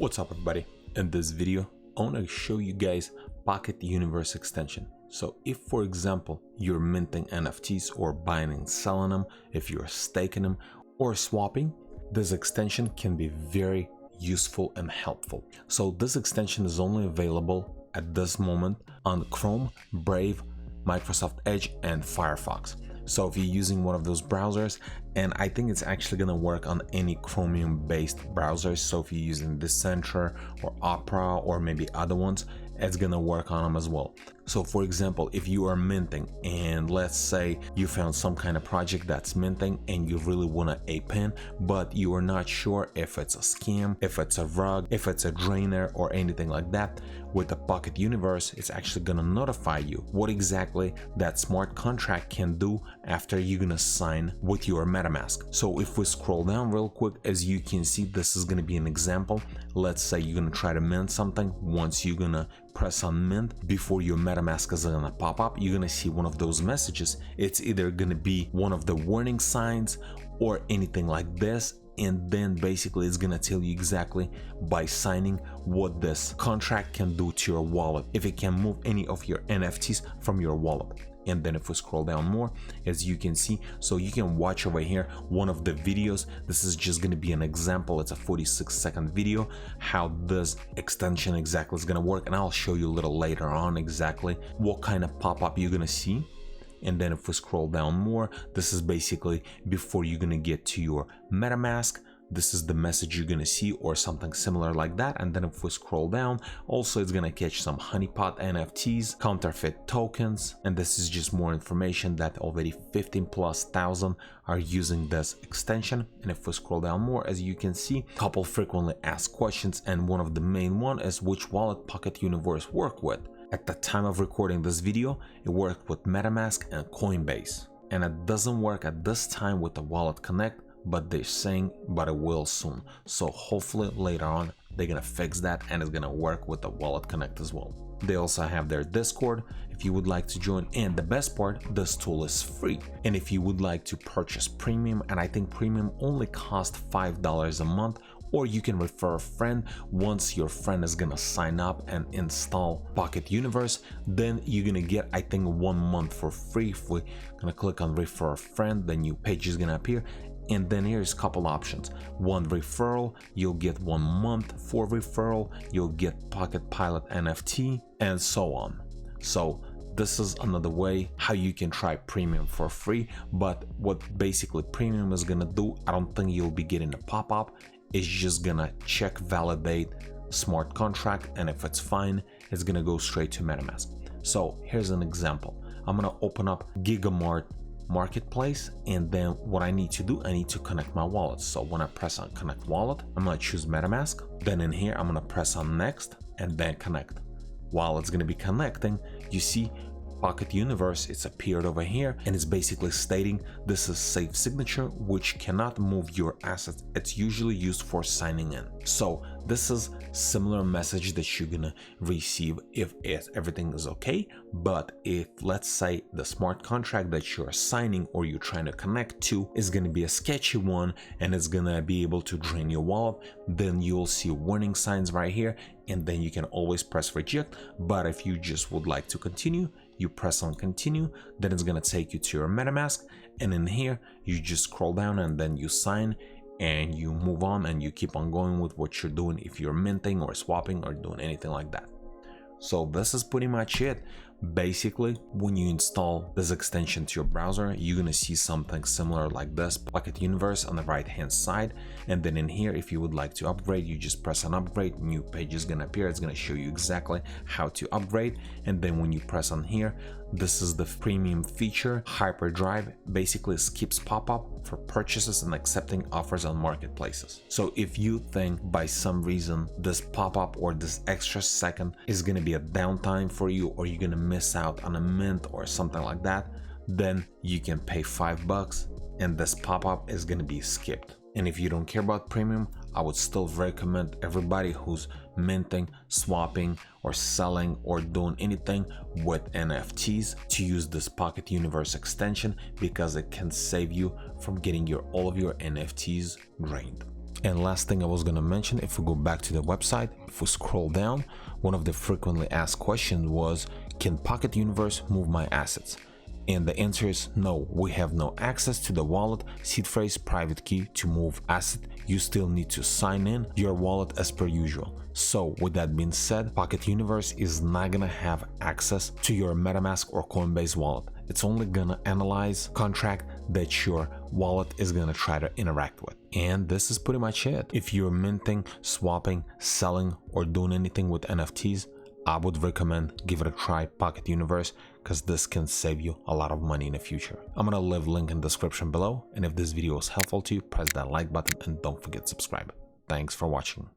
What's up everybody? In this video I want to show you guys Pocket Universe extension. So if for example you're minting NFTs or buying and selling them, if you're staking them or swapping, this extension can be very useful and helpful. So this extension is only available at this moment on Chrome, Brave, Microsoft Edge and Firefox. So if you're using one of those browsers, and I think it's actually going to work on any Chromium based browsers, so if you're using Decentral or Opera or maybe other ones, it's going to work on them as well. So for example, if you are minting and let's say you found some kind of project that's minting and you really want to ape in, but you are not sure if it's a scam, if it's a rug, if it's a drainer or anything like that, with the Pocket Universe, it's actually going to notify you what exactly that smart contract can do after you're going to sign with your MetaMask. So if we scroll down real quick, as you can see, this is going to be an example. Let's say you're going to try to mint something. Once you're going to press on mint, before your MetaMask is going to pop up, you're going to see one of those messages. It's either going to be one of the warning signs or anything like this, and then basically it's gonna tell you exactly by signing what this contract can do to your wallet, if it can move any of your NFTs from your wallet. And then if we scroll down more, as you can see, so you can watch over here one of the videos. This is just going to be an example. It's a 46-second video how this extension exactly is going to work, and I'll show you a little later on exactly what kind of pop-up you're going to see. And then if we scroll down more, this is basically before you're gonna get to your MetaMask. This is the message you're gonna see or something similar like that. And then if we scroll down, also it's gonna catch some honeypot NFTs, counterfeit tokens, and this is just more information that already 15,000+ are using this extension. And if we scroll down more, as you can see, a couple frequently asked questions, and one of the main one is which wallet Pocket Universe work with. At the time of recording this video, it worked with MetaMask and Coinbase, and it doesn't work at this time with the Wallet Connect, but they're saying but it will soon. So hopefully later on they're gonna fix that and it's gonna work with the Wallet Connect as well. They also have their Discord if you would like to join, and the best part, this tool is free. And if you would like to purchase premium, and I think premium only costs $5 a month, or you can refer a friend. Once your friend is gonna sign up and install Pocket Universe, then you're gonna get, I think, 1 month for free. If we're gonna click on refer a friend, the new page is gonna appear, and then here's a couple options. One referral, you'll get 1 month. For referral, you'll get Pocket Pilot NFT, and so on. So this is another way how you can try premium for free. But what basically premium is gonna do, I don't think you'll be getting a pop-up. It's just gonna check, validate smart contract, and if it's fine, it's gonna go straight to MetaMask. So here's an example. I'm gonna open up Gigamart Marketplace, and then what I need to do, I need to connect my wallet. So when I press on connect wallet, I'm gonna choose MetaMask. Then in here, I'm gonna press on next and then connect. While it's gonna be connecting, you see Pocket Universe, it's appeared over here, and it's basically stating this is safe signature which cannot move your assets. It's usually used for signing in. So this is similar message that you're gonna receive if everything is okay. But if let's say the smart contract that you're signing or you're trying to connect to is gonna be a sketchy one and it's gonna be able to drain your wallet, then you'll see warning signs right here, and then you can always press reject. But if you just would like to continue, you press on continue, then it's gonna take you to your MetaMask, and in here you just scroll down and then you sign and you move on and you keep on going with what you're doing if you're minting or swapping or doing anything like that. So this is pretty much it. Basically, when you install this extension to your browser, you're gonna see something similar like this, Pocket Universe on the right hand side. And then in here, if you would like to upgrade, you just press on upgrade, new page is gonna appear. It's gonna show you exactly how to upgrade. And then when you press on here, this is the premium feature, Hyperdrive, basically skips pop-up for purchases and accepting offers on marketplaces. So if you think by some reason this pop-up or this extra second is gonna be a downtime for you, or you're gonna miss out on a mint or something like that, then you can pay $5 and this pop-up is gonna be skipped. And if you don't care about premium, I would still recommend everybody who's minting, swapping, or selling, or doing anything with NFTs to use this Pocket Universe extension, because it can save you from getting all of your NFTs drained. And last thing I was gonna mention, if we go back to the website, if we scroll down, one of the frequently asked questions was, can Pocket Universe move my assets? And the answer is no, we have no access to the wallet, seed phrase, private key to move asset. You still need to sign in your wallet as per usual. So with that being said, Pocket Universe is not gonna have access to your MetaMask or Coinbase wallet. It's only gonna analyze contract that your wallet is gonna try to interact with. And this is pretty much it. If you're minting, swapping, selling, or doing anything with NFTs, I would recommend give it a try, Pocket Universe, because this can save you a lot of money in the future. I'm gonna leave a link in the description below, and if this video was helpful to you, press that like button and don't forget to subscribe. Thanks for watching.